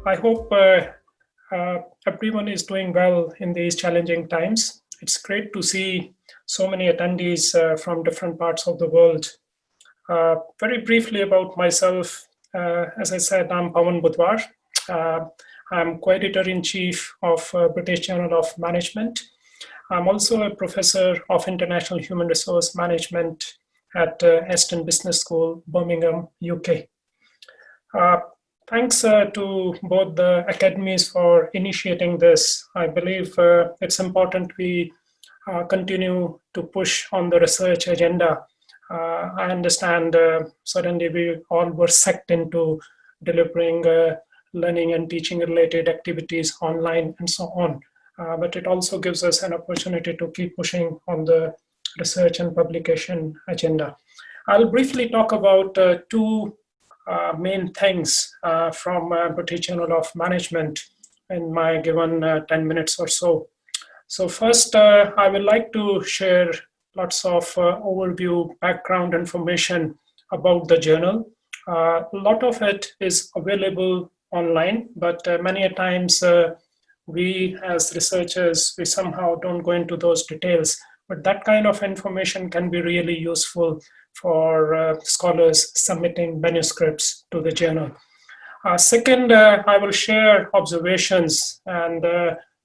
I hope everyone is doing well in these challenging times. It's great to see so many attendees from different parts of the world. Very briefly about myself, as I said, I'm Pawan Budwar. I'm co-editor-in-chief of British Journal of Management. I'm also a professor of international human resource management at Aston Business School, Birmingham, UK. Thanks to both the academies for initiating this. I believe it's important we continue to push on the research agenda. I understand certainly we all were sucked into delivering learning and teaching related activities online and so on. But it also gives us an opportunity to keep pushing on the research and publication agenda. I'll briefly talk about two main things from British Journal of Management in my given 10 minutes or so. So first, I would like to share lots of overview background information about the journal. A lot of it is available online, but many a times we as researchers, we somehow don't go into those details. But that kind of information can be really useful for scholars submitting manuscripts to the journal. Second, I will share observations, and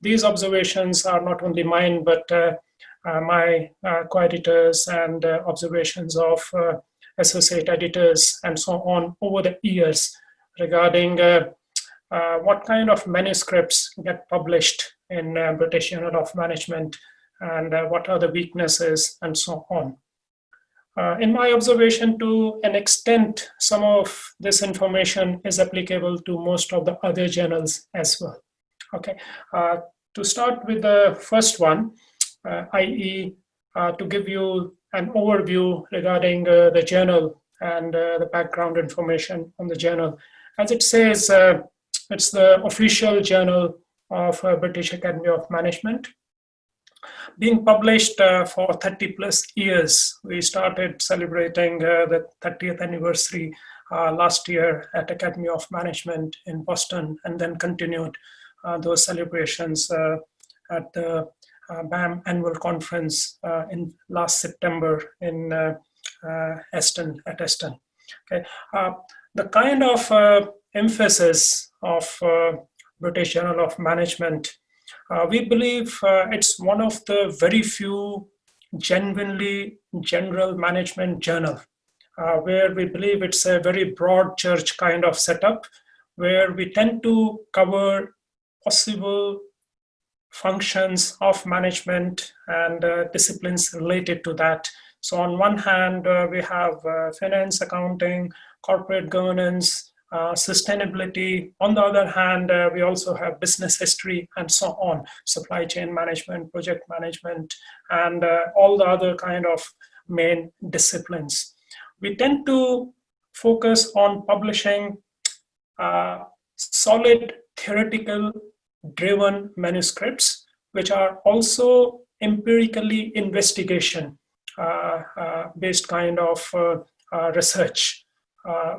these observations are not only mine, but my co-editors and observations of associate editors and so on over the years regarding what kind of manuscripts get published in British Journal of Management and what are the weaknesses and so on. In my observation, to an extent, some of this information is applicable to most of the other journals as well. Okay, to start with the first one, i.e. To give you an overview regarding the journal and the background information on the journal. As it says, it's the official journal of British Academy of Management. Being published for 30 plus years. We started celebrating the 30th anniversary last year at Academy of Management in Boston, and then continued those celebrations at the BAM annual conference in last September in Aston. Okay. The kind of emphasis of British Journal of Management, we believe it's one of the very few genuinely general management journal, where we believe it's a very broad church kind of setup, where we tend to cover possible functions of management and disciplines related to that. So on one hand, we have finance, accounting, corporate governance, sustainability. On the other hand, we also have business history and so on, supply chain management, project management, and all the other kind of main disciplines. We tend to focus on publishing solid theoretical driven manuscripts, which are also empirically investigation based kind of research.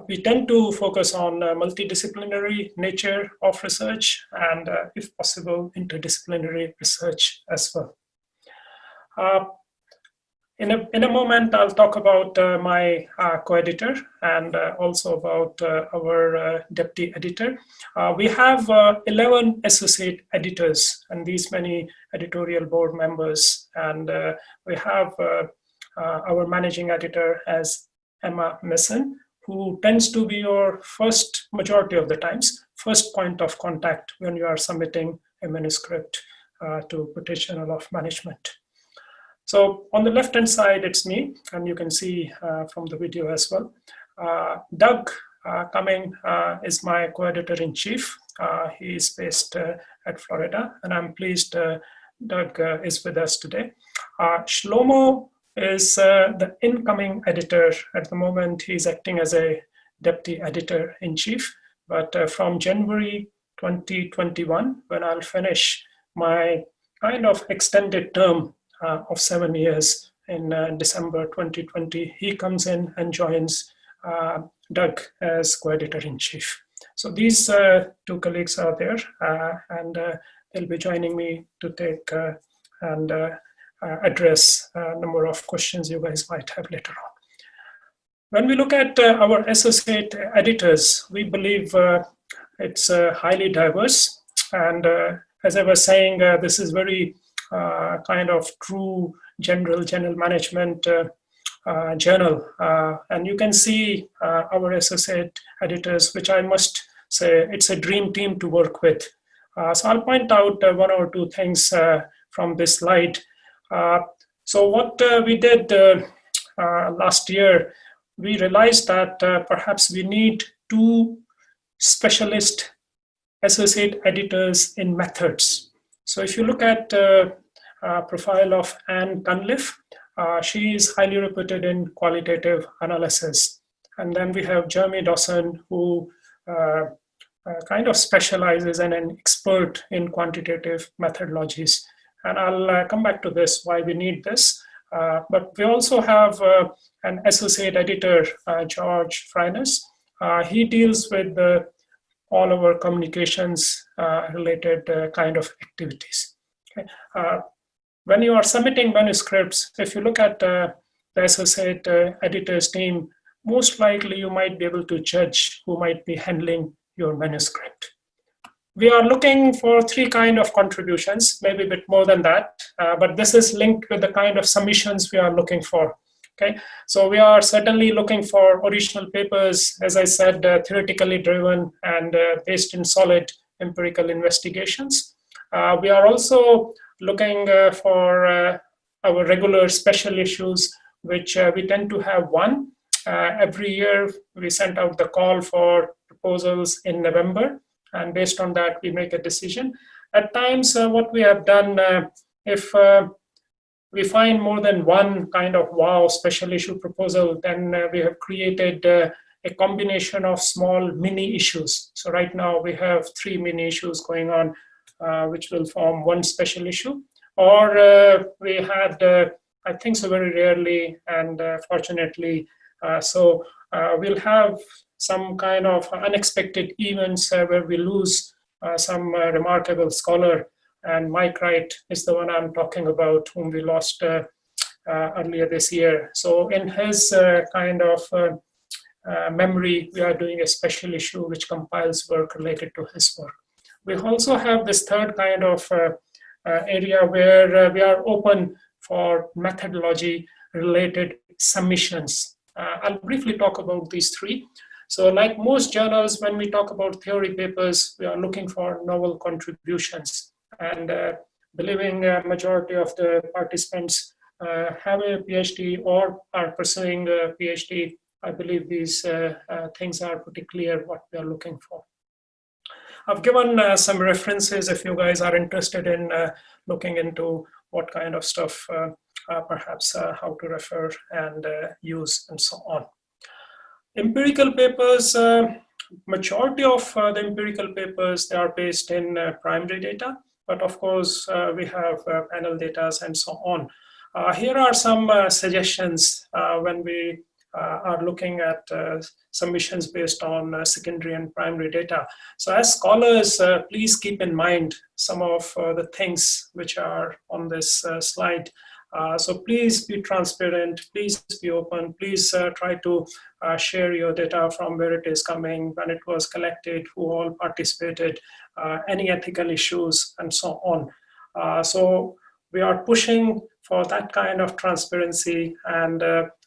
We tend to focus on multidisciplinary nature of research and, if possible, interdisciplinary research as well. In a moment, I'll talk about my co-editor and also about our deputy editor. We have 11 associate editors and these many editorial board members. And we have our managing editor as Emma Messon, who tends to be your first, majority of the times, first point of contact when you are submitting a manuscript to British Journal of Management. So on the left-hand side, it's me, and you can see from the video as well. Doug Cumming is my co-editor-in-chief. He is based at Florida, and I'm pleased Doug is with us today. Shlomo is the incoming editor. At the moment, he's acting as a deputy editor-in-chief, but from January 2021, when I'll finish my kind of extended term of 7 years in December 2020, he comes in and joins Doug as co-editor-in-chief. So these two colleagues are there, and they'll be joining me to take and address a number of questions you guys might have later on. When we look at our associate editors, we believe it's highly diverse. And as I was saying, this is very kind of true general management journal. And you can see our associate editors, which I must say, it's a dream team to work with. So I'll point out one or two things from this slide. So what we did last year, we realized that perhaps we need 2 specialist associate editors in methods. So if you look at profile of Anne Cunliffe, she is highly reputed in qualitative analysis. And then we have Jeremy Dawson, who kind of specializes and an expert in quantitative methodologies. And I'll come back to this, why we need this. But we also have an associate editor, George Freinas. He deals with all our communications related kind of activities. Okay. When you are submitting manuscripts, if you look at the associate editor's team, most likely you might be able to judge who might be handling your manuscript. We are looking for 3 kind of contributions, maybe a bit more than that, but this is linked with the kind of submissions we are looking for. Okay, so we are certainly looking for original papers, as I said, theoretically driven and based in solid empirical investigations. We are also looking for our regular special issues, which we tend to have 1. Every year, we sent out the call for proposals in November. And based on that, we make a decision. At times, what we have done, if we find more than 1 kind of wow special issue proposal, then we have created a combination of small mini issues. So right now we have 3 mini issues going on, which will form 1 special issue. Or we had, I think so very rarely and fortunately, we'll have some kind of unexpected events where we lose some remarkable scholar. And Mike Wright is the one I'm talking about, whom we lost earlier this year. So in his kind of memory, we are doing a special issue which compiles work related to his work. We also have this third kind of area where we are open for methodology related submissions. I'll briefly talk about these 3. So like most journals, when we talk about theory papers, we are looking for novel contributions. And believing a majority of the participants have a PhD or are pursuing a PhD, I believe these things are pretty clear what we are looking for. I've given some references if you guys are interested in looking into what kind of stuff, perhaps how to refer and use and so on. Empirical papers, majority of the empirical papers, they are based in primary data, but of course we have panel data and so on. Here are some suggestions when we are looking at submissions based on secondary and primary data. So as scholars, please keep in mind some of the things which are on this slide. So please be transparent, please be open, please try to share your data from where it is coming, when it was collected, who all participated, any ethical issues, and so on. So we are pushing for that kind of transparency and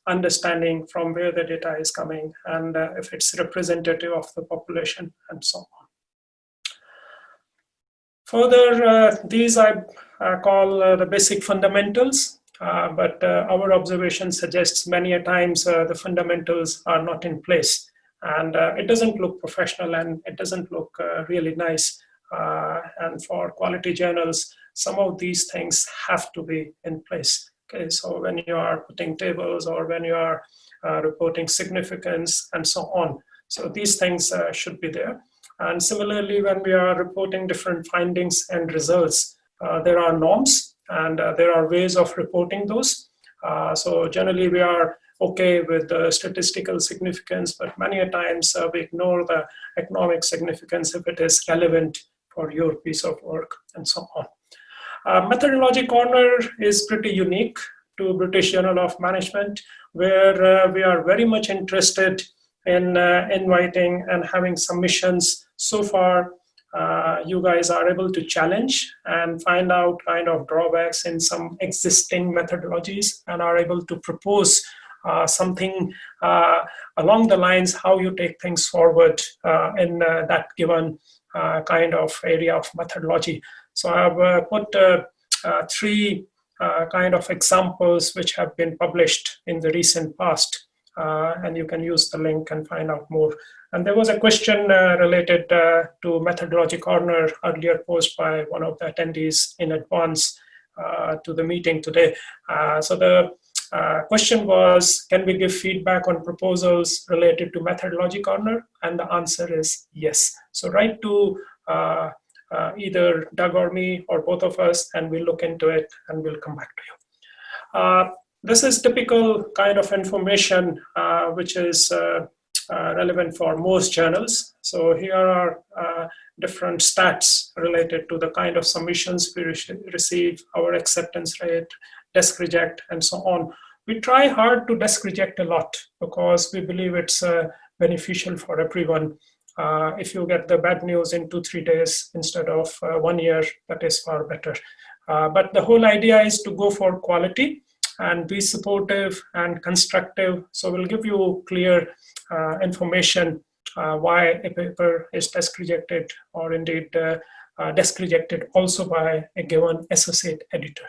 understanding from where the data is coming and if it's representative of the population and so on. Further, these I call the basic fundamentals, but our observation suggests many a times the fundamentals are not in place, and it doesn't look professional and it doesn't look really nice. And for quality journals, some of these things have to be in place. Okay, so when you are putting tables or when you are reporting significance and so on, so these things should be there. And similarly, when we are reporting different findings and results, there are norms and there are ways of reporting those. So generally we are okay with the statistical significance, but many a times we ignore the economic significance if it is relevant for your piece of work and so on. Methodology Corner is pretty unique to British Journal of Management, where we are very much interested in inviting and having submissions. So far, you guys are able to challenge and find out kind of drawbacks in some existing methodologies and are able to propose something along the lines how you take things forward in that given kind of area of methodology. So I've put three kind of examples which have been published in the recent past, and you can use the link and find out more. And there was a question related to Methodology Corner earlier posed by one of the attendees in advance to the meeting today. So the question was, can we give feedback on proposals related to Methodology Corner? And the answer is yes. So write to either Doug or me or both of us, and we'll look into it and we'll come back to you. This is typical kind of information which is relevant for most journals. So here are different stats related to the kind of submissions we receive, our acceptance rate, desk reject, and so on. We try hard to desk reject a lot because we believe it's beneficial for everyone. If you get the bad news in 2-3 days instead of 1 year, that is far better. But the whole idea is to go for quality and be supportive and constructive. So we'll give you clear information why a paper is desk rejected or indeed desk rejected also by a given associate editor.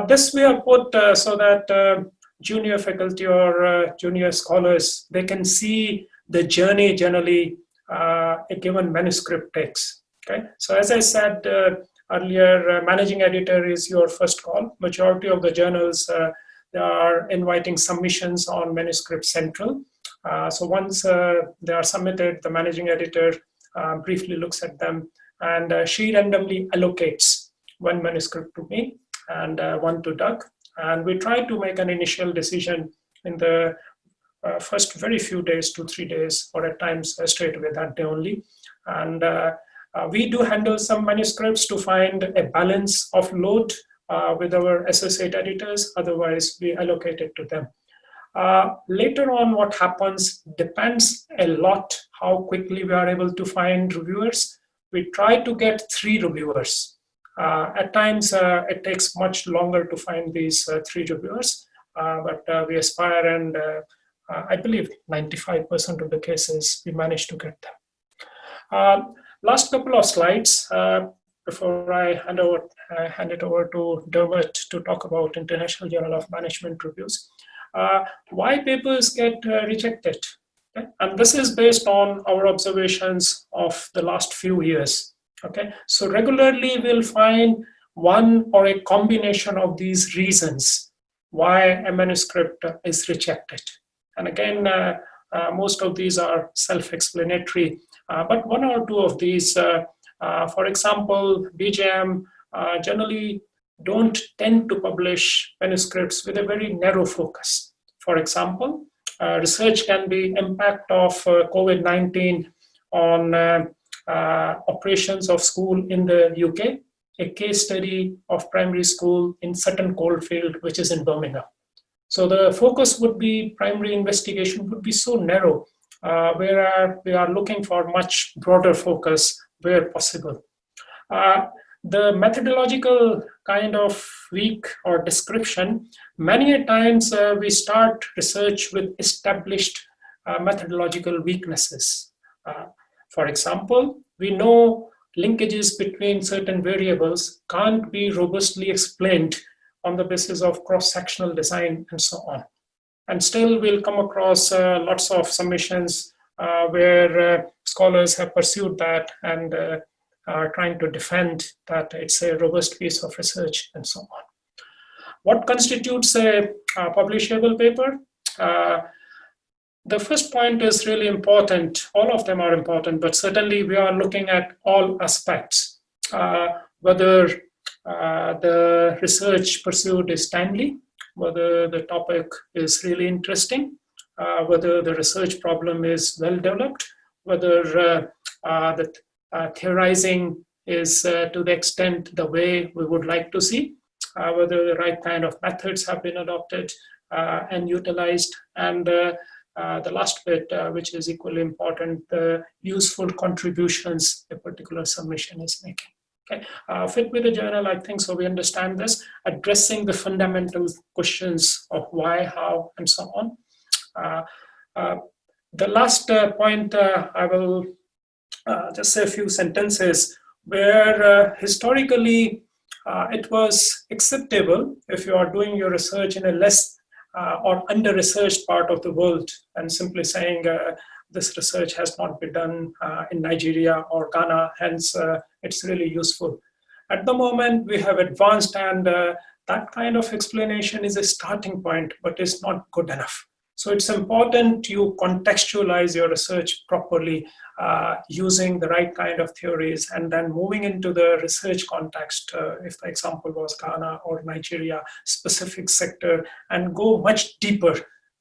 This we have put so that junior faculty or junior scholars, they can see the journey generally a given manuscript takes. Okay, so as I said earlier, managing editor is your first call. Majority of the journals they are inviting submissions on Manuscript Central. So once they are submitted, the managing editor briefly looks at them, and she randomly allocates one manuscript to me and one to Doug. And we try to make an initial decision in the first very few days, 2-3 days, or at times straight away that day only. And we do handle some manuscripts to find a balance of load with our associate editors. Otherwise, we allocate it to them. Later on, what happens depends a lot how quickly we are able to find reviewers. We try to get 3 reviewers. At times, it takes much longer to find these 3 reviewers, but we aspire, and I believe 95% of the cases we manage to get them. Last couple of slides before I hand it over to Dermot to talk about International Journal of Management reviews. Why papers get rejected? Okay? And this is based on our observations of the last few years. Okay, so regularly we'll find one or a combination of these reasons why a manuscript is rejected. And again, most of these are self-explanatory, but 1 or 2 of these, for example, BJM generally don't tend to publish manuscripts with a very narrow focus. For example, research can be impact of COVID-19 on operations of school in the UK, a case study of primary school in Sutton Coldfield, which is in Birmingham. So the focus would be, primary investigation would be so narrow, where we are looking for much broader focus where possible. The methodological kind of weak or description, many a times we start research with established methodological weaknesses. For example, we know linkages between certain variables can't be robustly explained on the basis of cross-sectional design and so on. And still we'll come across lots of submissions where scholars have pursued that and are trying to defend that it's a robust piece of research and so on. What constitutes a publishable paper? The first point is really important. All of them are important, but certainly we are looking at all aspects. whether the research pursued is timely, whether the topic is really interesting, whether the research problem is well developed, whether the theorizing is to the extent the way we would like to see, whether the right kind of methods have been adopted and utilized, and the last bit, which is equally important, the useful contributions a particular submission is making. Okay, fit with the journal, I think so we understand this, addressing the fundamental questions of why, how, and so on. The last point, I will just say a few sentences where historically it was acceptable if you are doing your research in a less or under-researched part of the world and simply saying this research has not been done in Nigeria or Ghana, hence it's really useful. At the moment, we have advanced, and that kind of explanation is a starting point, but it's not good enough. So it's important you contextualize your research properly using the right kind of theories, and then moving into the research context, if the example was Ghana or Nigeria, specific sector, and go much deeper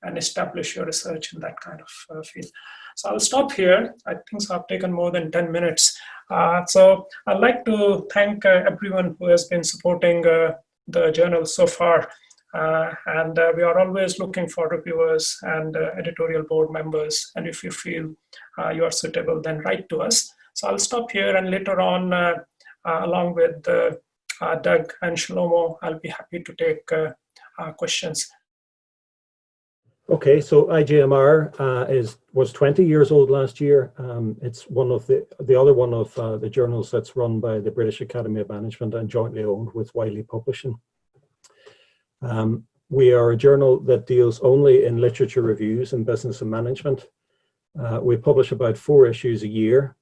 and establish your research in that kind of field. So I'll stop here. I think so I've taken more than 10 minutes. So I'd like to thank everyone who has been supporting the journal so far. And we are always looking for reviewers and editorial board members. And if you feel you are suitable, then write to us. So I'll stop here, and later on, along with Doug and Shlomo, I'll be happy to take questions. Okay, so IGMR was 20 years old last year. It's one of the other one of the journals that's run by the British Academy of Management and jointly owned with Wiley Publishing. We are a journal that deals only in literature reviews in business and management. We publish about 4 issues a year.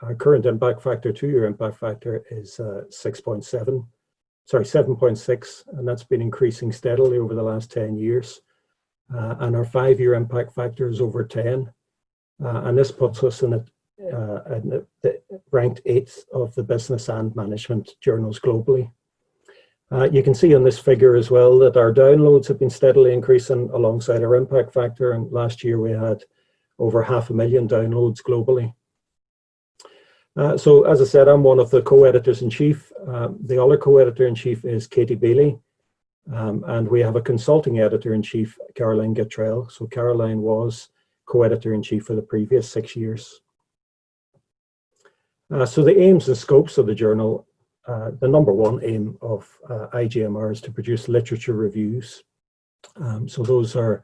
Our current impact factor, 2-year impact factor, is 7.6, and that's been increasing steadily over the last 10 years. And our 5-year impact factor is over 10. And this puts us in ranked 8th of the business and management journals globally. You can see on this figure as well that our downloads have been steadily increasing alongside our impact factor, and last year we had over 500,000 downloads globally. So as I said, I'm one of the co-editors-in-chief. The other co-editor-in-chief is Katie Bailey, and we have a consulting editor-in-chief, Caroline Gatrell. So Caroline was co-editor-in-chief for the previous 6 years. So the aims and scopes of the journal. The number one aim of IGMR is to produce literature reviews. So those are,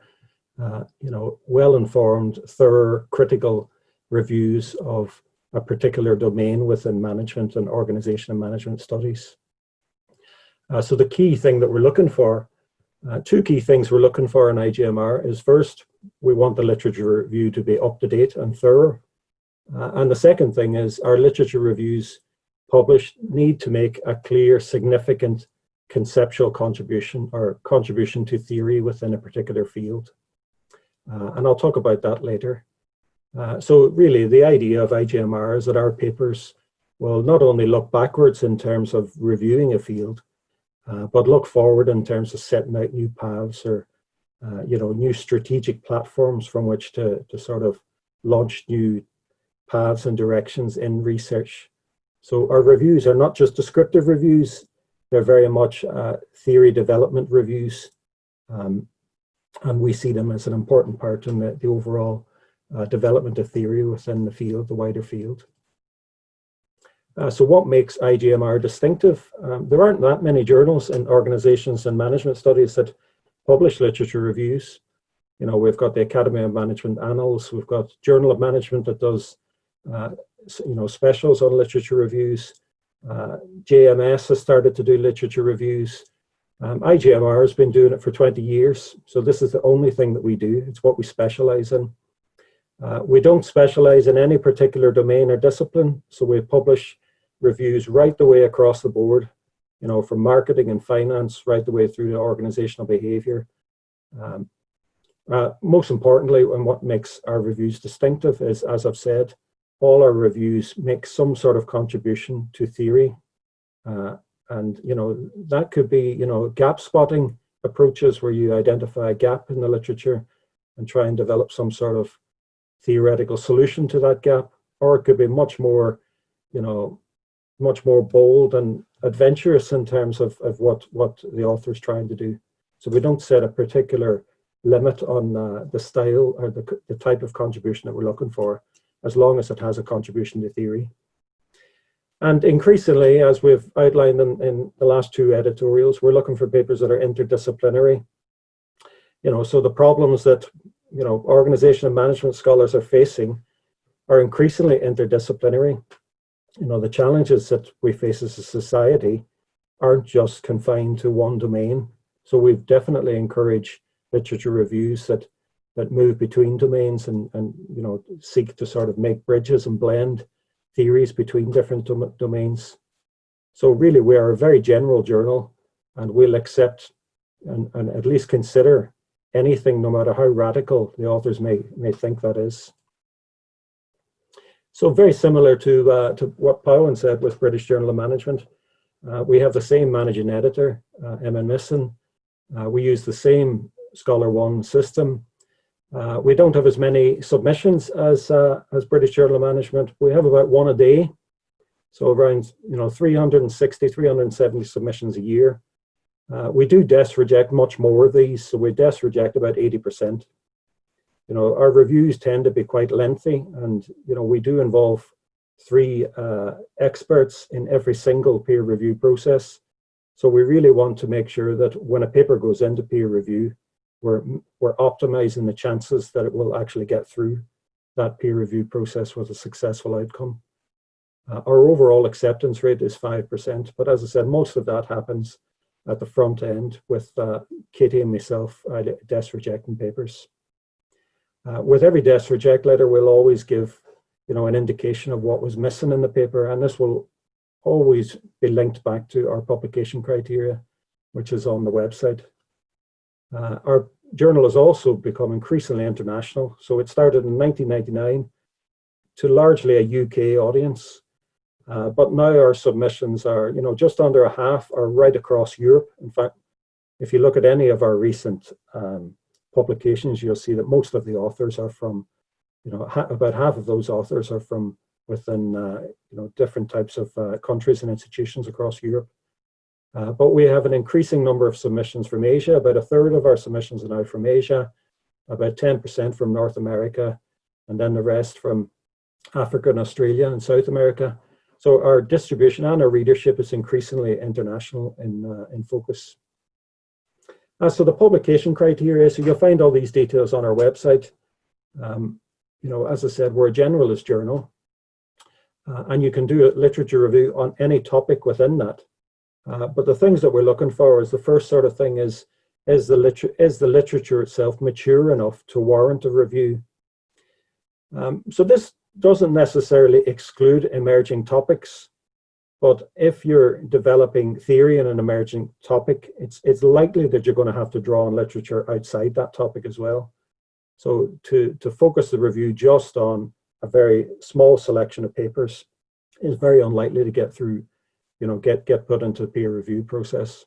well-informed, thorough, critical reviews of a particular domain within management and organization and management studies. So the key thing that we're looking for, 2 key things we're looking for in IGMR is, first, we want the literature review to be up to date and thorough. And the second thing is our literature reviews published need to make a clear, significant conceptual contribution or contribution to theory within a particular field. And I'll talk about that later. So really the idea of IGMR is that our papers will not only look backwards in terms of reviewing a field, but look forward in terms of setting out new paths or new strategic platforms from which to sort of launch new paths and directions in research. So our reviews are not just descriptive reviews, they're very much theory development reviews. And we see them as an important part in the overall development of theory within the field, the wider field. So what makes IGMR distinctive? There aren't that many journals in organizations and management studies that publish literature reviews. We've got the Academy of Management Annals, we've got Journal of Management that does specials on literature reviews. JMS has started to do literature reviews. IGMR has been doing it for 20 years. So this is the only thing that we do. It's what we specialize in. We don't specialize in any particular domain or discipline. So we publish reviews right the way across the board, from marketing and finance, right the way through to organizational behavior. Most importantly, and what makes our reviews distinctive is, as I've said, all our reviews make some sort of contribution to theory. And, that could be, gap spotting approaches where you identify a gap in the literature and try and develop some sort of theoretical solution to that gap. Or it could be much more, much more bold and adventurous in terms of what the author is trying to do. So we don't set a particular limit on the style or the type of contribution that we're looking for, as long as it has a contribution to theory. And increasingly, as we've outlined in the last two editorials, we're looking for papers that are interdisciplinary. So the problems that, organization and management scholars are facing are increasingly interdisciplinary. The challenges that we face as a society aren't just confined to one domain. So we've definitely encouraged literature reviews that move between domains and seek to sort of make bridges and blend theories between different domains. So really, we are a very general journal, and we'll accept and at least consider anything, no matter how radical the authors may think that is. So very similar to what Pawan said with British Journal of Management, we have the same managing editor, Emma Misson. We use the same Scholar One system. We don't have as many submissions as British Journal of Management. We have about one a day, so around 360, 370 submissions a year. We do desk reject much more of these, so we desk reject about 80%. Our reviews tend to be quite lengthy, and we do involve 3 experts in every single peer review process. So we really want to make sure that when a paper goes into peer review, we're optimizing the chances that it will actually get through that peer review process with a successful outcome. Our overall acceptance rate is 5%, but as I said, most of that happens at the front end with Katie and myself desk rejecting papers. With every desk reject letter, we'll always give an indication of what was missing in the paper, and this will always be linked back to our publication criteria, which is on the website. Our journal has also become increasingly international. So it started in 1999 to largely a UK audience, but now our submissions are, just under a half are right across Europe. In fact, if you look at any of our recent publications, you'll see that most of the authors are from, about half of those authors are from within, different types of countries and institutions across Europe. But we have an increasing number of submissions from Asia. About a third of our submissions are now from Asia, about 10% from North America, and then the rest from Africa and Australia and South America. So our distribution and our readership is increasingly international in focus. So the publication criteria, so you'll find all these details on our website. As I said, we're a generalist journal, and you can do a literature review on any topic within that. But the things that we're looking for is the first sort of thing is the literature itself mature enough to warrant a review? So this doesn't necessarily exclude emerging topics, but if you're developing theory in an emerging topic, it's likely that you're going to have to draw on literature outside that topic as well. So to focus the review just on a very small selection of papers is very unlikely to get through, get put into the peer review process.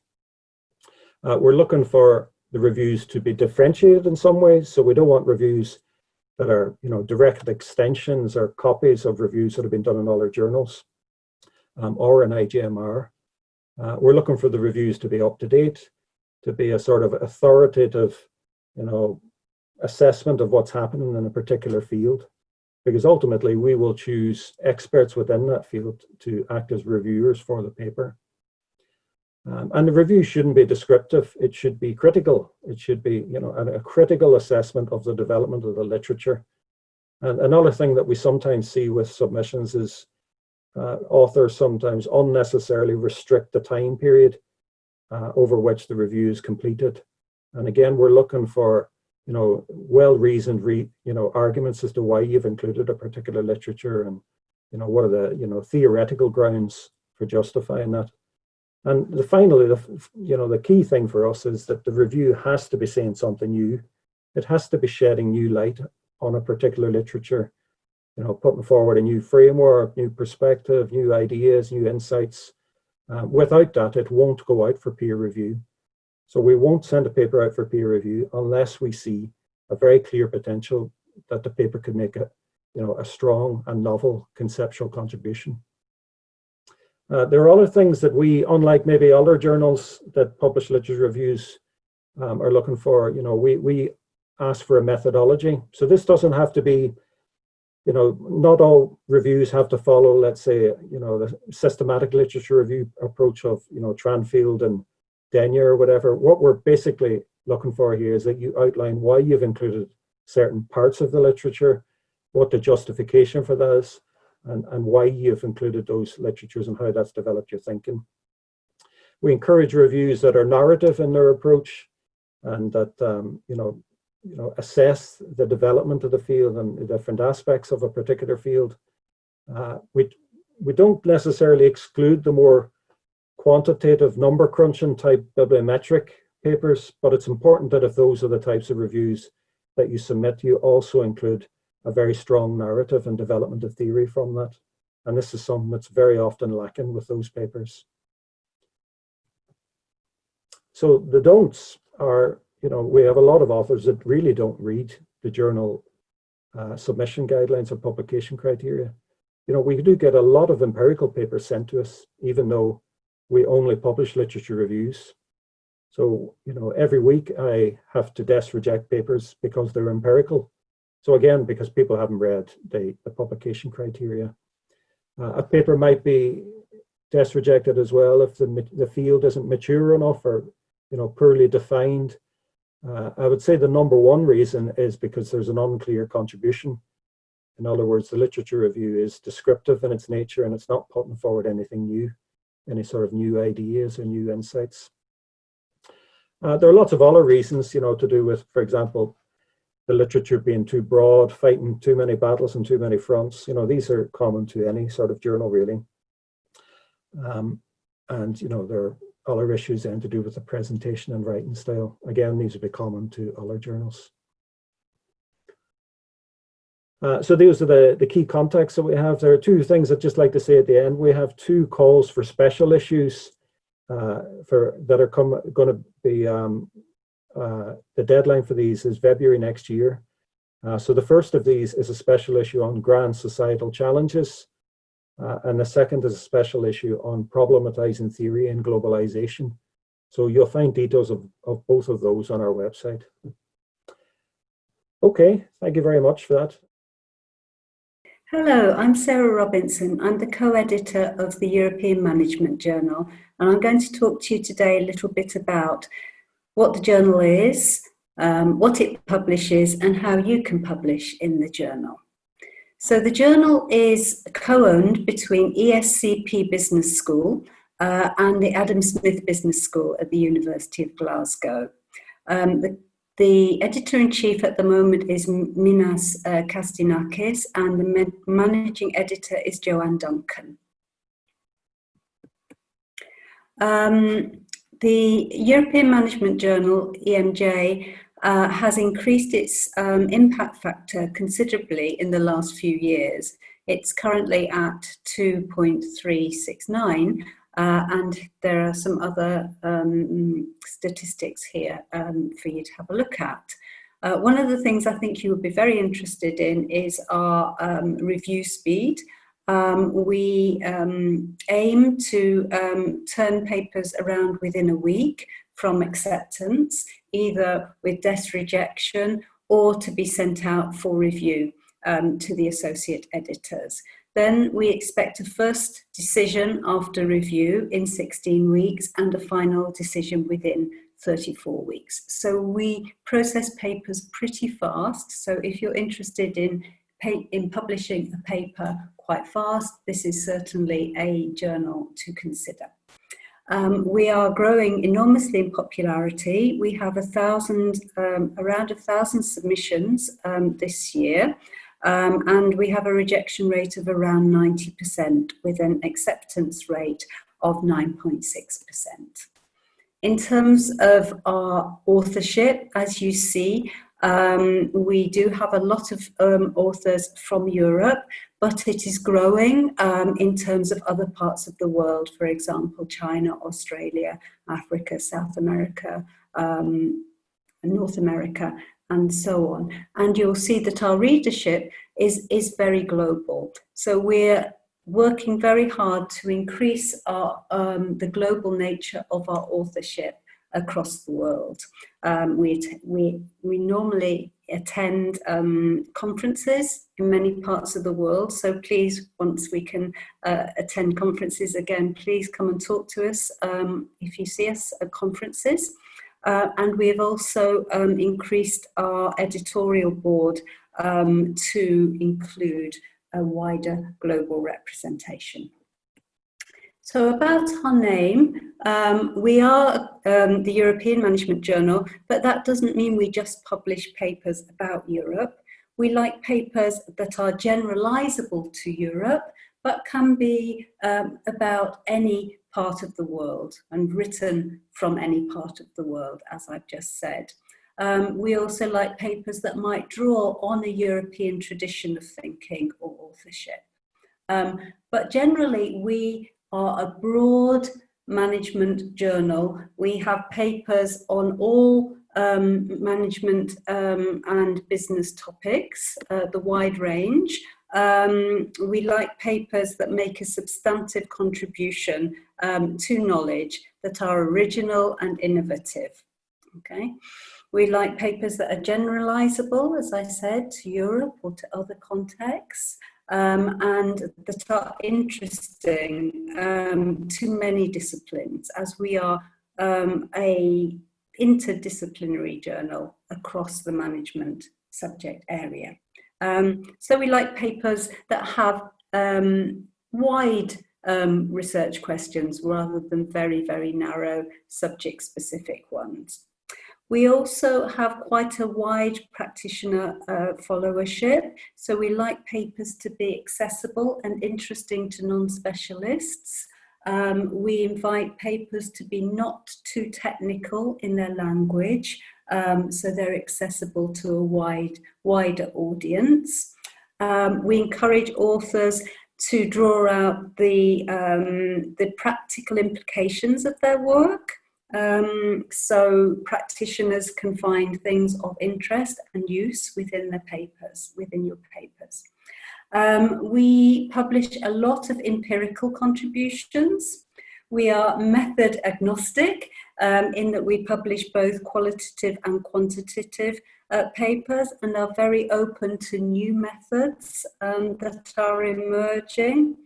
We're looking for the reviews to be differentiated in some ways. So we don't want reviews that are, direct extensions or copies of reviews that have been done in other journals or in IJMR. We're looking for the reviews to be up to date, to be a sort of authoritative, assessment of what's happening in a particular field, because ultimately we will choose experts within that field to act as reviewers for the paper. And the review shouldn't be descriptive, it should be critical. It should be, a critical assessment of the development of the literature. And another thing that we sometimes see with submissions is authors sometimes unnecessarily restrict the time period over which the review is completed. And again, we're looking for well-reasoned arguments as to why you've included a particular literature, and what are the theoretical grounds for justifying that. And finally, the key thing for us is that the review has to be saying something new. It has to be shedding new light on a particular literature. putting forward a new framework, new perspective, new ideas, new insights. Without that, it won't go out for peer review. So we won't send a paper out for peer review unless we see a very clear potential that the paper could make a strong and novel conceptual contribution. There are other things that we, unlike maybe other journals that publish literature reviews, are looking for. We ask for a methodology. So this doesn't have to be, not all reviews have to follow, let's say, the systematic literature review approach of, Tranfield and Denyer or whatever. What we're basically looking for here is that you outline why you've included certain parts of the literature, what the justification for that is, and why you've included those literatures and how that's developed your thinking. We encourage reviews that are narrative in their approach and that assess the development of the field and the different aspects of a particular field. We don't necessarily exclude the more quantitative number crunching type bibliometric papers, but it's important that if those are the types of reviews that you submit, you also include a very strong narrative and development of theory from that. And this is something that's very often lacking with those papers. So the don'ts are, we have a lot of authors that really don't read the journal submission guidelines or publication criteria. We do get a lot of empirical papers sent to us, even though we only publish literature reviews. So, every week I have to desk reject papers because they're empirical. So again, because people haven't read the publication criteria. A paper might be desk rejected as well if the field isn't mature enough or poorly defined. I would say the number one reason is because there's an unclear contribution. In other words, the literature review is descriptive in its nature and it's not putting forward anything new, any sort of new ideas or new insights. There are lots of other reasons, to do with, for example, the literature being too broad, fighting too many battles and too many fronts. These are common to any sort of journal, really. And, there are other issues then to do with the presentation and writing style. Again, these would be common to other journals. So those are the key contexts that we have. There are two things I'd just like to say at the end. We have two calls for special issues that are going to be, the deadline for these is February next year. So the first of these is a special issue on grand societal challenges. And the second is a special issue on problematizing theory and globalization. So you'll find details of both of those on our website. Okay, thank you very much for that. Hello, I'm Sarah Robinson. I'm the co-editor of the European Management Journal, and I'm going to talk to you today a little bit about what the journal is, what it publishes, and how you can publish in the journal. So the journal is co-owned between ESCP Business School and the Adam Smith Business School at the University of Glasgow. The editor-in-chief at the moment is Minas Kastinakis, and the managing editor is Joanne Duncan. The European Management Journal, EMJ, has increased its impact factor considerably in the last few years. It's currently at 2.369, and there are some other statistics here for you to have a look at. One of the things I think you would be very interested in is our review speed. We aim to turn papers around within a week from acceptance, either with desk rejection or to be sent out for review to the associate editors. Then we expect a first decision after review in 16 weeks and a final decision within 34 weeks. So we process papers pretty fast. So if you're interested in publishing a paper quite fast, this is certainly a journal to consider. We are growing enormously in popularity. We have around 1,000 submissions this year. And we have a rejection rate of around 90% with an acceptance rate of 9.6%. In terms of our authorship, as you see, We do have a lot of authors from Europe, but it is growing in terms of other parts of the world, for example, China, Australia, Africa, South America, North America, and so on. And you'll see that our readership is very global. So we're working very hard to increase our, the global nature of our authorship across the world. We normally attend conferences in many parts of the world, so please, once we can attend conferences again, please come and talk to us if you see us at conferences. And we have also increased our editorial board to include a wider global representation. So about our name, we are the European Management Journal, but that doesn't mean we just publish papers about Europe. We like papers that are generalizable to Europe, but can be about any part of the world and written from any part of the world, as I've just said. We also like papers that might draw on a European tradition of thinking or authorship. But generally, we are a broad management journal. We have papers on all management and business topics, the wide range. We like papers that make a substantive contribution to knowledge, that are original and innovative. Okay. We like papers that are generalizable, as I said, to Europe or to other contexts, and that are interesting to many disciplines, as we are a interdisciplinary journal across the management subject area. So we like papers that have wide research questions rather than very, very narrow subject-specific ones. We also have quite a wide practitioner followership, so we like papers to be accessible and interesting to non-specialists. We invite papers to be not too technical in their language, so they're accessible to a wider audience. We encourage authors to draw out the practical implications of their work. So practitioners can find things of interest and use within their papers, within your papers. We publish a lot of empirical contributions. We are method agnostic in that we publish both qualitative and quantitative papers, and are very open to new methods that are emerging.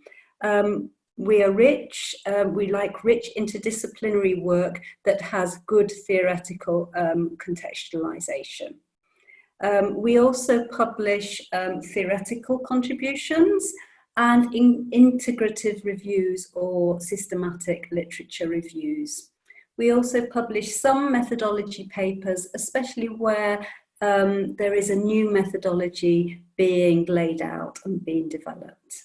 We are rich, we like rich interdisciplinary work that has good theoretical contextualization. We also publish theoretical contributions and integrative reviews or systematic literature reviews. We also publish some methodology papers, especially where there is a new methodology being laid out and being developed.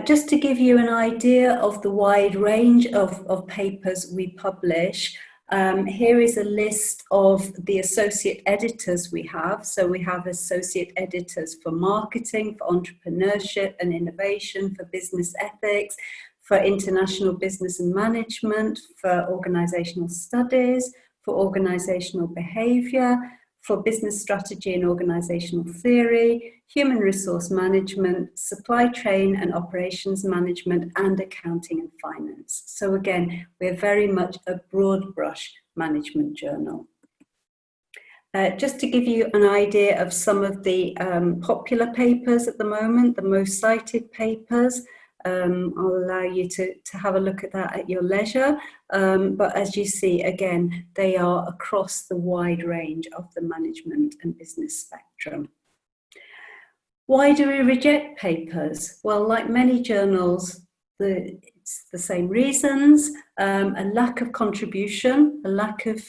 Just to give you an idea of the wide range of papers we publish, here is a list of the associate editors we have. So we have associate editors for marketing, for entrepreneurship and innovation, for business ethics, for international business and management, for organizational studies, for organizational behavior, for business strategy and organizational theory, human resource management, supply chain and operations management, and accounting and finance. So again, we're very much a broad brush management journal. Just to give you an idea of some of the popular papers at the moment, the most cited papers, I'll allow you to have a look at that at your leisure. But as you see, again, they are across the wide range of the management and business spectrum. Why do we reject papers? Well, like many journals, it's the same reasons: a lack of contribution, a lack of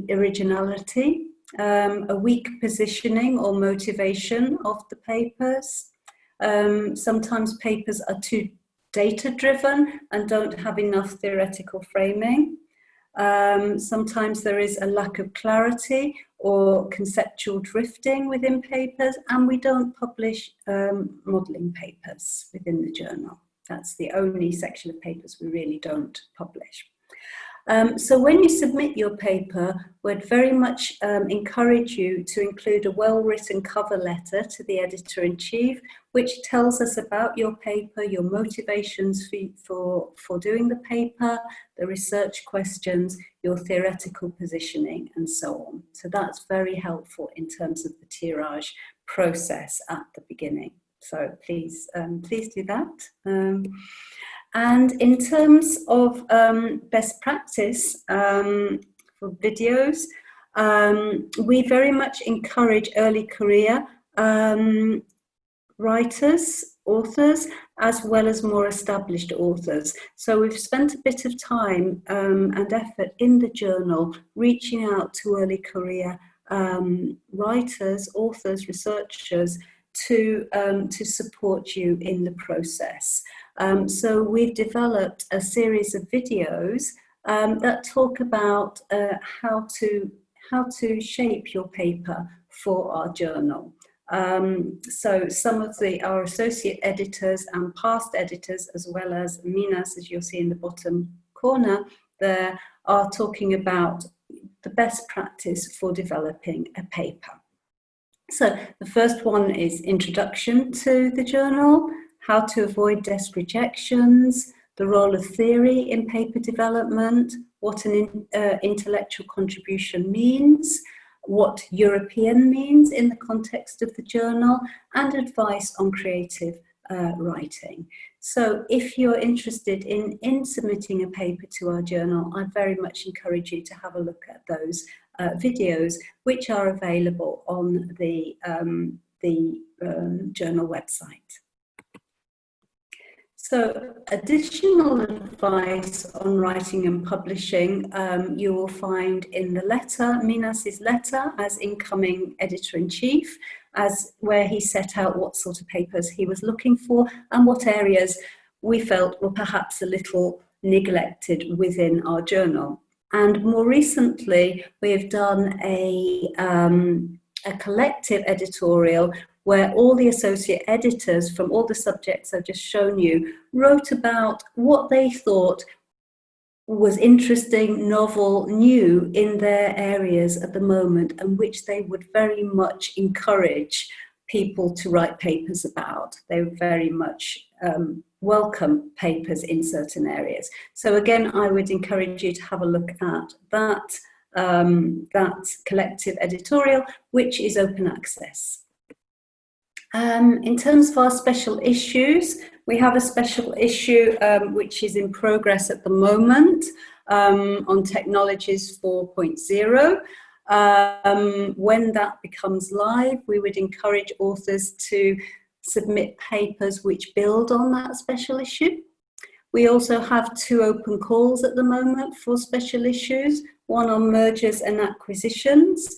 originality, a weak positioning or motivation of the papers. Sometimes papers are too data-driven and don't have enough theoretical framing. Sometimes there is a lack of clarity or conceptual drifting within papers, and we don't publish modelling papers within the journal. That's the only section of papers we really don't publish. So when you submit your paper, we'd very much encourage you to include a well-written cover letter to the editor-in-chief, which tells us about your paper, your motivations for doing the paper, the research questions, your theoretical positioning, and so on. So that's very helpful in terms of the tirage process at the beginning. So please do that. And in terms of best practice for videos, we very much encourage early career writers, authors, as well as more established authors. So we've spent a bit of time and effort in the journal reaching out to early career writers, authors, researchers to support you in the process. So we've developed a series of videos that talk about how to shape your paper for our journal. So some of our associate editors and past editors, as well as Minas, as you'll see in the bottom corner there, are talking about the best practice for developing a paper. So the first one is introduction to the journal, how to avoid desk rejections, the role of theory in paper development, what an intellectual contribution means, what European means in the context of the journal, and advice on creative writing. So if you're interested in submitting a paper to our journal, I'd very much encourage you to have a look at those videos, which are available on the journal website. So additional advice on writing and publishing you will find in the letter, Minas's letter as incoming editor-in-chief, where he set out what sort of papers he was looking for and what areas we felt were perhaps a little neglected within our journal. And more recently, we have done a collective editorial where all the associate editors from all the subjects I've just shown you wrote about what they thought was interesting, novel, new in their areas at the moment, and which they would very much encourage people to write papers about. They would very much welcome papers in certain areas. So again, I would encourage you to have a look at that collective editorial, which is open access. In terms of our special issues, we have a special issue which is in progress at the moment on Technologies 4.0. When that becomes live, we would encourage authors to submit papers which build on that special issue. We also have 2 open calls at the moment for special issues, one on mergers and acquisitions,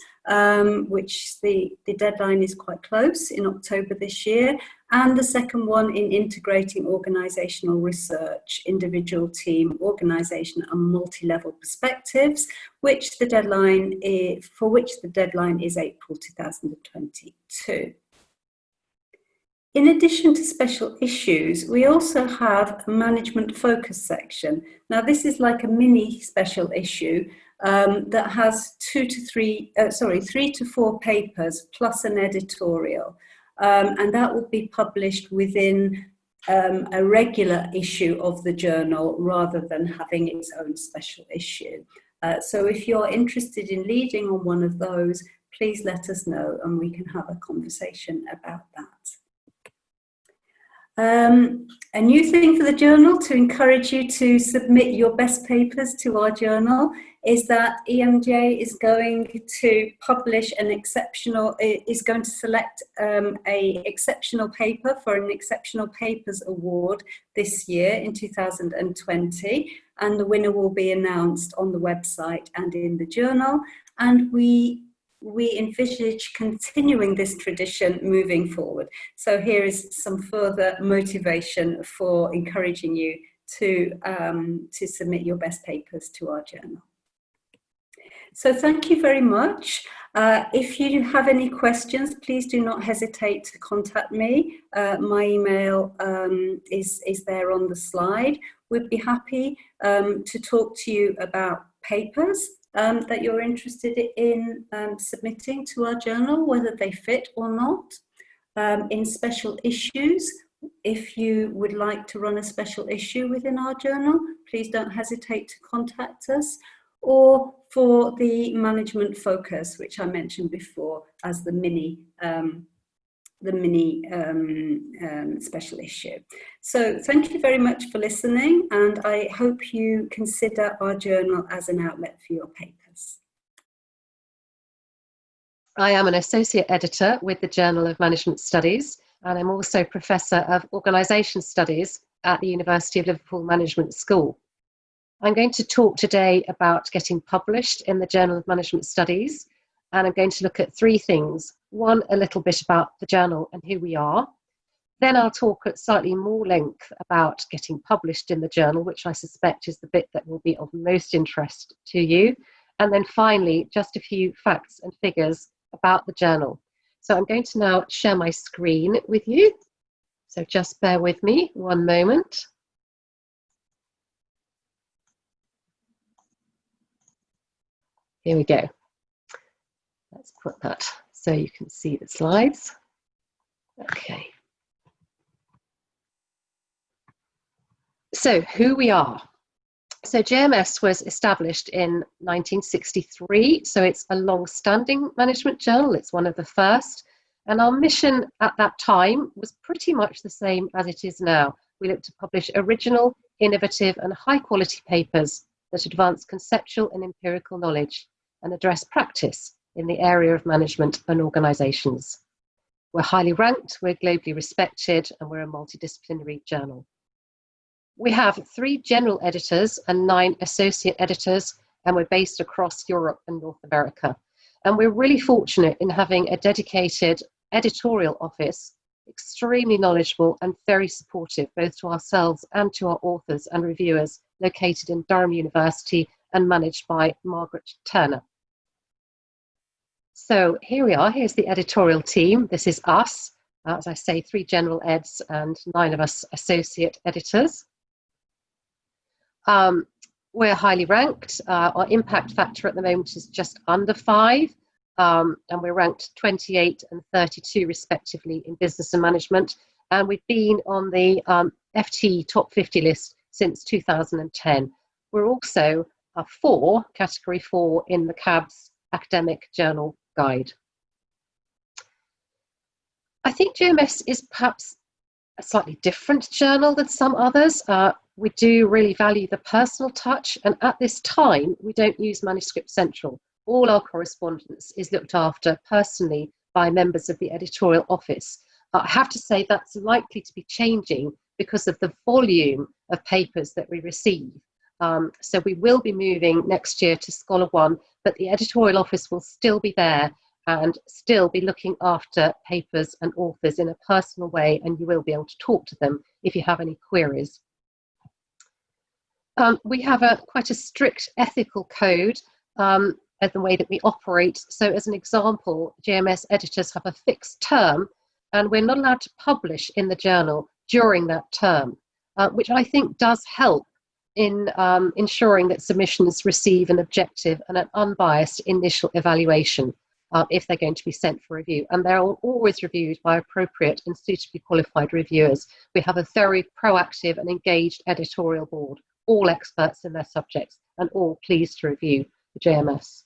which the deadline is quite close in October this year, and the second one in integrating organisational research, individual, team, organisation and multi-level perspectives, which the deadline is April 2022. In addition to special issues, we also have a management focus section. Now this is like a mini special issue that has 3 to 4 papers plus an editorial. And that will be published within a regular issue of the journal rather than having its own special issue. So if you're interested in leading on one of those, please let us know and we can have a conversation about that. A new thing for the journal to encourage you to submit your best papers to our journal is that EMJ is going to publish is going to select an exceptional paper for an Exceptional Papers Award this year in 2020, and the winner will be announced on the website and in the journal, and we envisage continuing this tradition moving forward. So here is some further motivation for encouraging you to submit your best papers to our journal. So thank you very much. If you have any questions, please do not hesitate to contact me. My email is there on the slide. We'd be happy to talk to you about papers that you're interested in submitting to our journal, whether they fit or not. In special issues, if you would like to run a special issue within our journal, please don't hesitate to contact us. Or for the management focus, which I mentioned before as the mini special issue. So thank you very much for listening, and I hope you consider our journal as an outlet for your papers. I am an associate editor with the Journal of Management Studies, and I'm also Professor of Organisation Studies at the University of Liverpool Management School. I'm going to talk today about getting published in the Journal of Management Studies, and I'm going to look at three things. One, a little bit about the journal and who we are. Then I'll talk at slightly more length about getting published in the journal, which I suspect is the bit that will be of most interest to you. And then finally, just a few facts and figures about the journal. So I'm going to now share my screen with you. So just bear with me one moment. Here we go. Let's put that so you can see the slides. Okay. So who we are. So JMS was established in 1963, so it's a long-standing management journal. It's one of the first. And our mission at that time was pretty much the same as it is now. We look to publish original, innovative, and high-quality papers that advance conceptual and empirical knowledge and address practice in the area of management and organisations. We're highly ranked, we're globally respected, and we're a multidisciplinary journal. We have 3 general editors and 9 associate editors, and we're based across Europe and North America. And we're really fortunate in having a dedicated editorial office, extremely knowledgeable and very supportive, both to ourselves and to our authors and reviewers, located in Durham University and managed by Margaret Turner. So here we are, here's the editorial team. This is us, as I say, 3 general eds and 9 of us associate editors. We're highly ranked. Our impact factor at the moment is just under 5, and we're ranked 28 and 32 respectively in business and management. And we've been on the FT Top 50 list since 2010. We're also category 4 in the CAB's Academic Journal Guide. I think JMS is perhaps a slightly different journal than some others. We do really value the personal touch, and at this time we don't use Manuscript Central. All our correspondence is looked after personally by members of the editorial office. I have to say that's likely to be changing because of the volume of papers that we receive. So we will be moving next year to Scholar One, but the editorial office will still be there and still be looking after papers and authors in a personal way, and you will be able to talk to them if you have any queries. We have quite a strict ethical code at the way that we operate. So as an example, JMS editors have a fixed term, and we're not allowed to publish in the journal during that term, which I think does help in ensuring that submissions receive an objective and an unbiased initial evaluation if they're going to be sent for review. And they're always reviewed by appropriate and suitably qualified reviewers. We have a very proactive and engaged editorial board, all experts in their subjects and all pleased to review the JMS.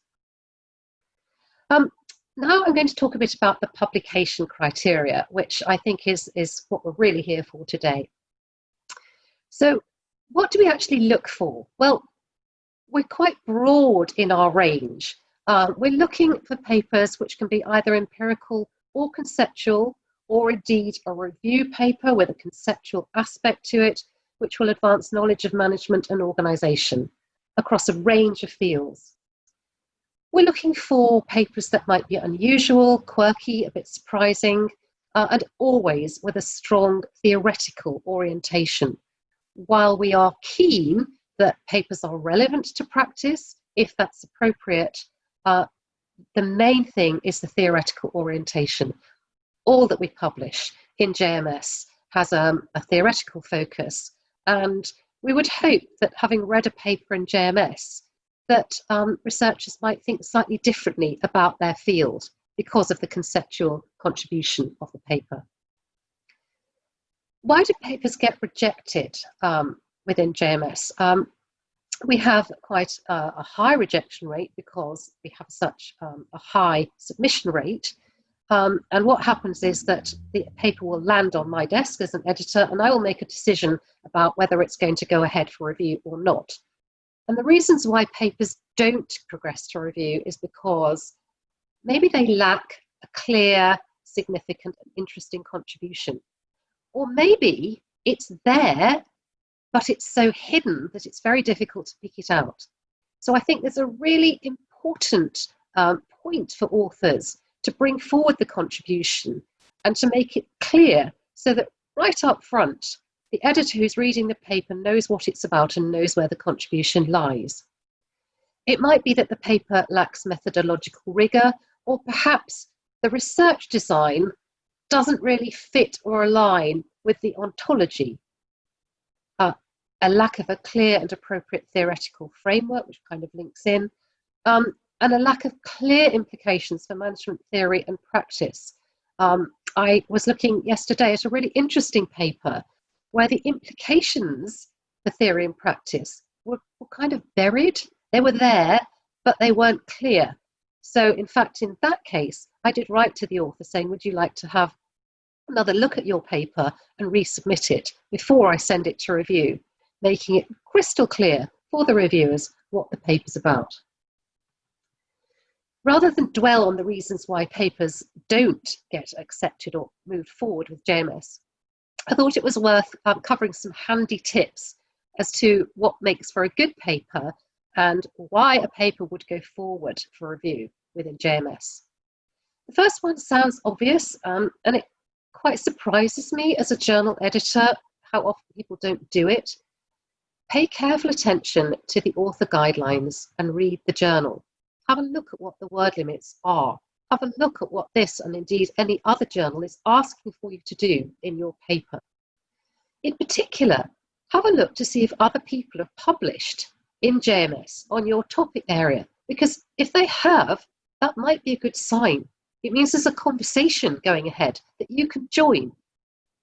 Now I'm going to talk a bit about the publication criteria, which I think is what we're really here for today. So what do we actually look for? Well, we're quite broad in our range. We're looking for papers which can be either empirical or conceptual, or indeed a review paper with a conceptual aspect to it, which will advance knowledge of management and organisation across a range of fields. We're looking for papers that might be unusual, quirky, a bit surprising, and always with a strong theoretical orientation. While we are keen that papers are relevant to practice, if that's appropriate, the main thing is the theoretical orientation. All that we publish in JMS has a theoretical focus, and we would hope that, having read a paper in JMS, that researchers might think slightly differently about their field because of the conceptual contribution of the paper. Why do papers get rejected within JMS? We have quite a high rejection rate because we have such a high submission rate. And what happens is that the paper will land on my desk as an editor, and I will make a decision about whether it's going to go ahead for review or not. And the reasons why papers don't progress to review is because maybe they lack a clear, significant, and interesting contribution. Or maybe it's there, but it's so hidden that it's very difficult to pick it out. So I think there's a really important point for authors to bring forward the contribution and to make it clear, so that right up front, the editor who's reading the paper knows what it's about and knows where the contribution lies. It might be that the paper lacks methodological rigor, or perhaps the research design doesn't really fit or align with the ontology. A lack of a clear and appropriate theoretical framework, which kind of links in, and a lack of clear implications for management theory and practice. I was looking yesterday at a really interesting paper where the implications for theory and practice were kind of buried. They were there, but they weren't clear. So in fact, in that case, I did write to the author saying, would you like to have another look at your paper and resubmit it before I send it to review, making it crystal clear for the reviewers what the paper's about. Rather than dwell on the reasons why papers don't get accepted or move forward with JMS, I thought it was worth covering some handy tips as to what makes for a good paper and why a paper would go forward for review within JMS. The first one sounds obvious, and it quite surprises me as a journal editor how often people don't do it. Pay careful attention to the author guidelines and read the journal. Have a look at what the word limits are. Have a look at what this, and indeed any other journal, is asking for you to do in your paper. In particular, have a look to see if other people have published in JMS on your topic area, because if they have, that might be a good sign. It means there's a conversation going ahead that you can join.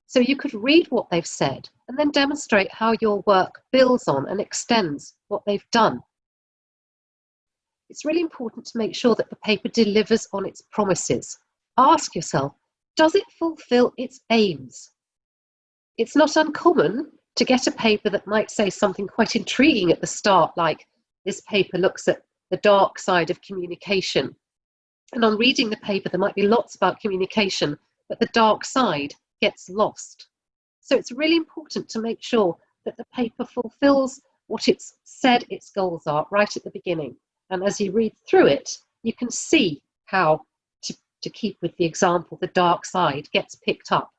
So you could read what they've said and then demonstrate how your work builds on and extends what they've done. It's really important to make sure that the paper delivers on its promises. Ask yourself, does it fulfill its aims? It's not uncommon to get a paper that might say something quite intriguing at the start, like, this paper looks at the dark side of communication. And on reading the paper, there might be lots about communication, but the dark side gets lost. So it's really important to make sure that the paper fulfills what it's said its goals are right at the beginning. And as you read through it, you can see how, to keep with the example, the dark side gets picked up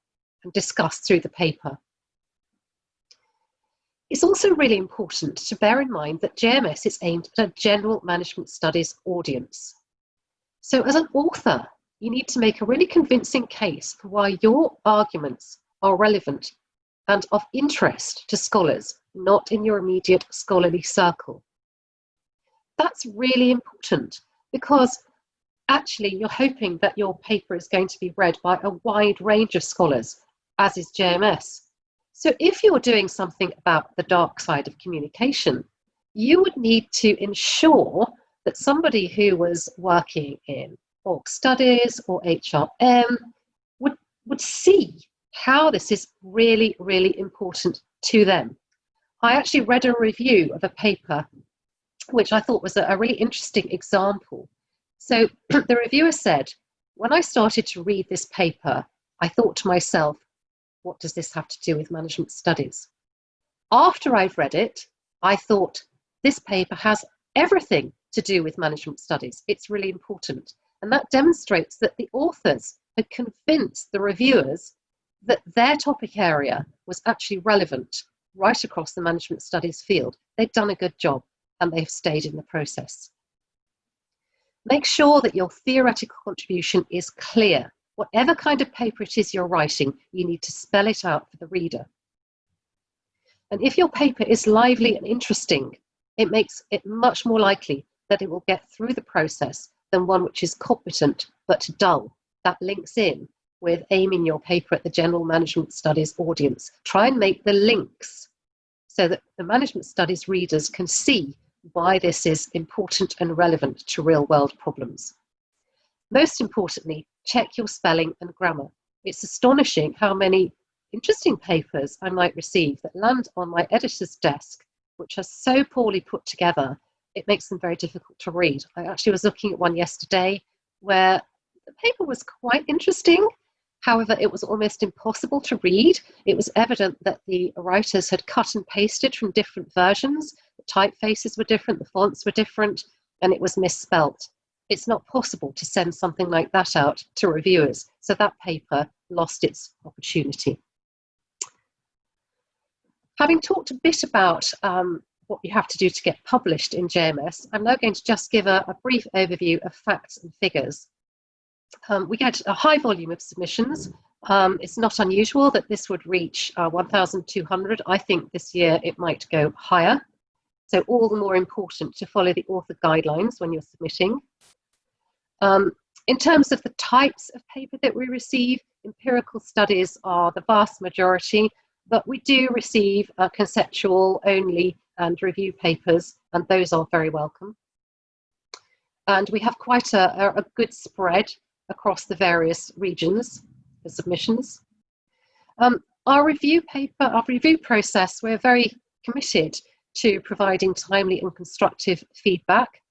and discussed through the paper. It's also really important to bear in mind that JMS is aimed at a general management studies audience. So as an author, you need to make a really convincing case for why your arguments are relevant and of interest to scholars, not in your immediate scholarly circle. That's really important because actually you're hoping that your paper is going to be read by a wide range of scholars, as is JMS. So if you're doing something about the dark side of communication, you would need to ensure that somebody who was working in org studies or HRM would see how this is really, really important to them. I actually read a review of a paper which I thought was a really interesting example. So the reviewer said, when I started to read this paper, I thought to myself, what does this have to do with management studies? After I've read it, I thought, this paper has everything to do with management studies. It's really important. And that demonstrates that the authors had convinced the reviewers that their topic area was actually relevant right across the management studies field. They'd done a good job and they've stayed in the process. Make sure that your theoretical contribution is clear. Whatever kind of paper it is you're writing, you need to spell it out for the reader. And if your paper is lively and interesting, it makes it much more likely that it will get through the process than one which is competent but dull. That links in with aiming your paper at the general management studies audience. Try and make the links so that the management studies readers can see why this is important and relevant to real-world problems. Most importantly, check your spelling and grammar. It's astonishing how many interesting papers I might receive that land on my editor's desk, which are so poorly put together, it makes them very difficult to read. I actually was looking at one yesterday where the paper was quite interesting. However, it was almost impossible to read. It was evident that the writers had cut and pasted from different versions. The typefaces were different, the fonts were different, and it was misspelt. It's not possible to send something like that out to reviewers. So that paper lost its opportunity. Having talked a bit about what you have to do to get published in JMS, I'm now going to just give a brief overview of facts and figures. We get a high volume of submissions. It's not unusual that this would reach 1,200. I think this year it might go higher. So all the more important to follow the author guidelines when you're submitting. In terms of the types of paper that we receive, empirical studies are the vast majority, but we do receive conceptual only and review papers, and those are very welcome. And we have quite a good spread across the various regions for submissions. Our review process, we're very committed to providing timely and constructive feedback.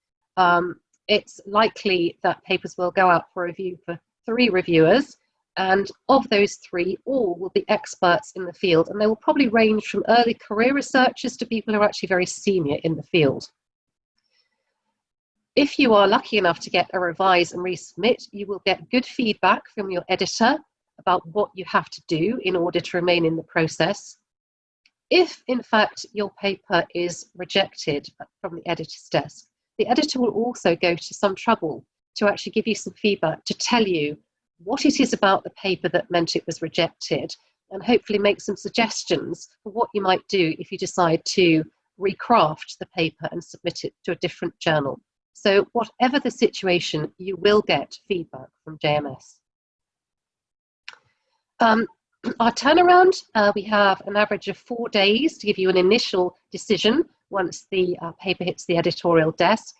It's likely that papers will go out for review for 3 reviewers, and of those 3, all will be experts in the field, and they will probably range from early career researchers to people who are actually very senior in the field. If you are lucky enough to get a revise and resubmit, you will get good feedback from your editor about what you have to do in order to remain in the process. If, in fact, your paper is rejected from the editor's desk, the editor will also go to some trouble to actually give you some feedback, to tell you what it is about the paper that meant it was rejected, and hopefully make some suggestions for what you might do if you decide to recraft the paper and submit it to a different journal. So whatever the situation, you will get feedback from JMS. Our turnaround, we have an average of 4 days to give you an initial decision once the paper hits the editorial desk.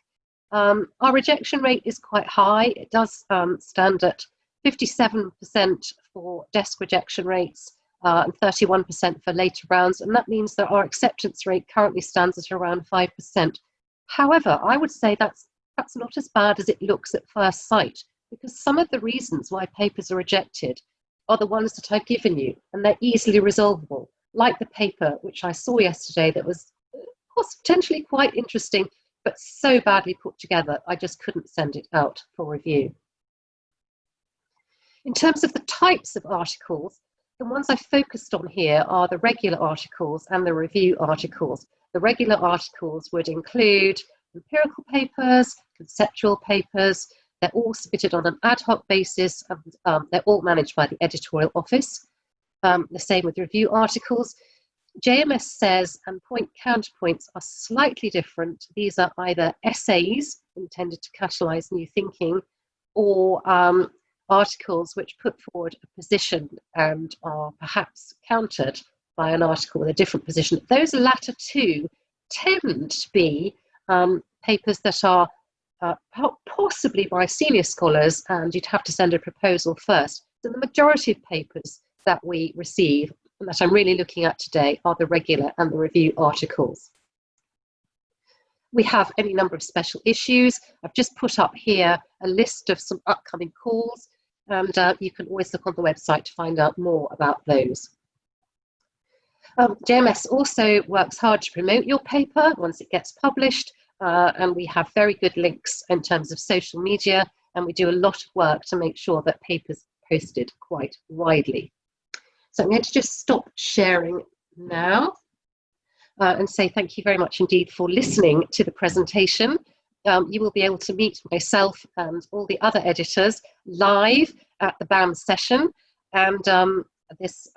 Our rejection rate is quite high. It does stand at 57% for desk rejection rates and 31% for later rounds, and that means that our acceptance rate currently stands at around 5%. However, I would say that's not as bad as it looks at first sight, because some of the reasons why papers are rejected are the ones that I've given you, and they're easily resolvable, like the paper which I saw yesterday that was potentially quite interesting, but so badly put together, I just couldn't send it out for review. In terms of the types of articles, the ones I focused on here are the regular articles and the review articles. The regular articles would include empirical papers, conceptual papers. They're all submitted on an ad hoc basis, and they're all managed by the editorial office. The same with review articles. JMS says, and point counterpoints are slightly different. These are either essays intended to catalyse new thinking, or articles which put forward a position and are perhaps countered by an article with a different position. Those latter two tend to be papers that are possibly by senior scholars, and you'd have to send a proposal first. So the majority of papers that we receive, and that I'm really looking at today, are the regular and the review articles. We have any number of special issues. I've just put up here a list of some upcoming calls, and you can always look on the website to find out more about those. JMS also works hard to promote your paper once it gets published, and we have very good links in terms of social media, and we do a lot of work to make sure that papers are posted quite widely. So I'm going to just stop sharing now and say thank you very much indeed for listening to the presentation. you will be able to meet myself and all the other editors live at the BAM session. And this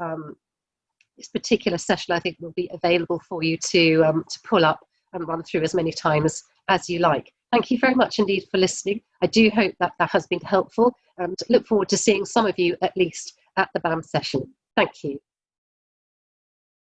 particular session, I think, will be available for you to pull up and run through as many times as you like. Thank you very much indeed for listening. I do hope that that has been helpful, and look forward to seeing some of you at least at the BAM session. Thank you.